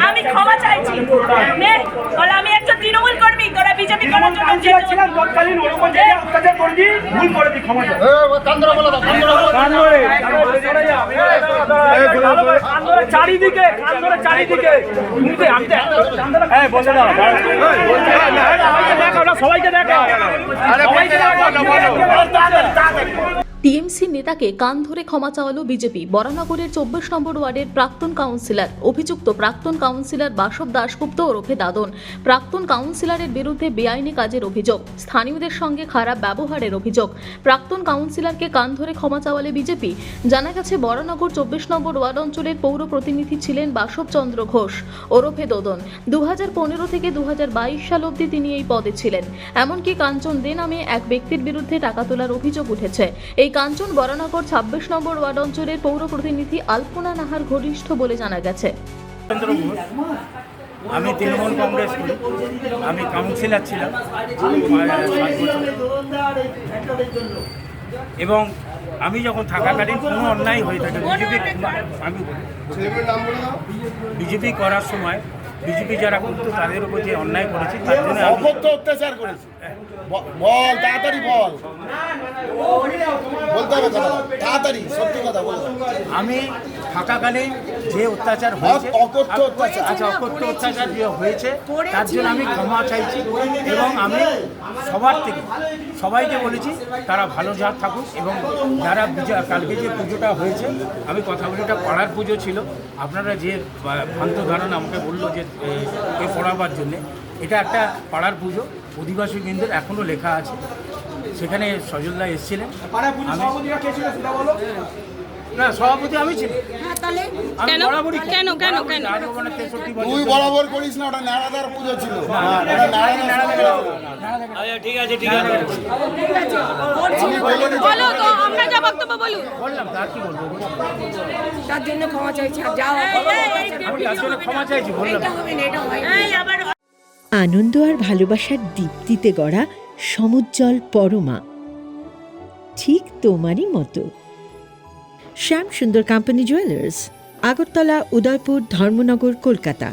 আমি ক্ষমা চাইছি। বলে আমি একজন তৃণমূল কর্মী, তোরা বিজেপি করার জন্য ছিলাম তৎকালীন অত্যাচার করেছি, ভুল করেছি, ক্ষমা চাই। চারিদিকে সবাইকে দেখা। টিএমসি নেতাকে কান ধরে ক্ষমা চাওয়ালো বিজেপি। বরানগরের 24 নম্বর ওয়ার্ডের প্রাক্তন কাউন্সিলর অভিযুক্ত প্রাক্তন কাউন্সিলর বাসব দাশগুপ্ত ওরফে দাদন। প্রাক্তন কাউন্সিলরের বিরুদ্ধে বেআইনি কাজের অভিযোগ, স্থানীয়দের সঙ্গে খারাপ ব্যবহারের অভিযোগ। প্রাক্তন কাউন্সিলরকে কান ধরে ক্ষমা চাওয়ালে বিজেপি। জানা গেছে বরানগর 24 নম্বর ওয়ার্ড অঞ্চলের পৌর প্রতিনিধি ছিলেন বাসব চন্দ্র ঘোষ ওরফে দদন। 2015 থেকে 2022 সাল অবধি তিনি এই পদে ছিলেন। এমনকি কাঞ্চন দে নামে এক ব্যক্তির বিরুদ্ধে টাকা তোলার অভিযোগ উঠেছে। এই কাঞ্চন বরানগর 26 নম্বর ওয়ার্ড অঞ্চলের পৌর প্রতিনিধি আলপনা নাহার ঘনিষ্ঠ বলে জানা গেছে। আমি তৃণমূল কংগ্রেস করি, আমি কাউন্সিলর ছিলাম 7 বছর। এবং আমি যখন থাকাকালীন কোনো অন্যায় হয়ে থাকে বিজেপি করার সময় বিজেপি যারা করতো তাদের উপর যে অন্যায় করেছি তার জন্য অত্যাচার করেছি। বল তাড়াতাড়ি বল, বলতে হবে কথা, তাড়াতাড়ি সত্যি কথা বল। আমি থাকাকালীন যে অত্যাচার হয়েছে, অকথ্য অত্যাচার যে হয়েছে তার জন্য আমি ক্ষমা চাইছি। এবং আমি সবার থেকে সবাইকে বলেছি তারা ভালো যা থাকুক। এবং যারা কালকে যে পুজোটা হয়েছে, আমি কথা বলি এটা পাড়ার পুজো ছিল। আপনারা যে ভ্রান্ত ধারণা আমাকে বললো যে এ পড়াবার জন্যে, এটা একটা পাড়ার পুজো। অধিবাসী কেন্দ্রের এখনও লেখা আছে, সেখানে সজলদা এসেছিলেন। না, সভাপতি আমি ছিলাম। তুই বরাবর করিস না, ওটা নারাদার পুজো ছিল। ঠিক আছে, ঠিক আছে, বলো তো, আমরা যা বক্তব্য বলুন। বললাম তার কি বলবো, তার জন্য ক্ষমা চাইছি। আর যাও, ক্ষমা চাইছি বললাম। আনন্দ আর ভালোবাসার দীপ্তিতে গড়া সমুজ্জ্বল পরমা, ঠিক তোমারই মতো। শ্যাম সুন্দর কোম্পানি জুয়েলার্স, আগরতলা, উদয়পুর, ধর্মনগর, কলকাতা।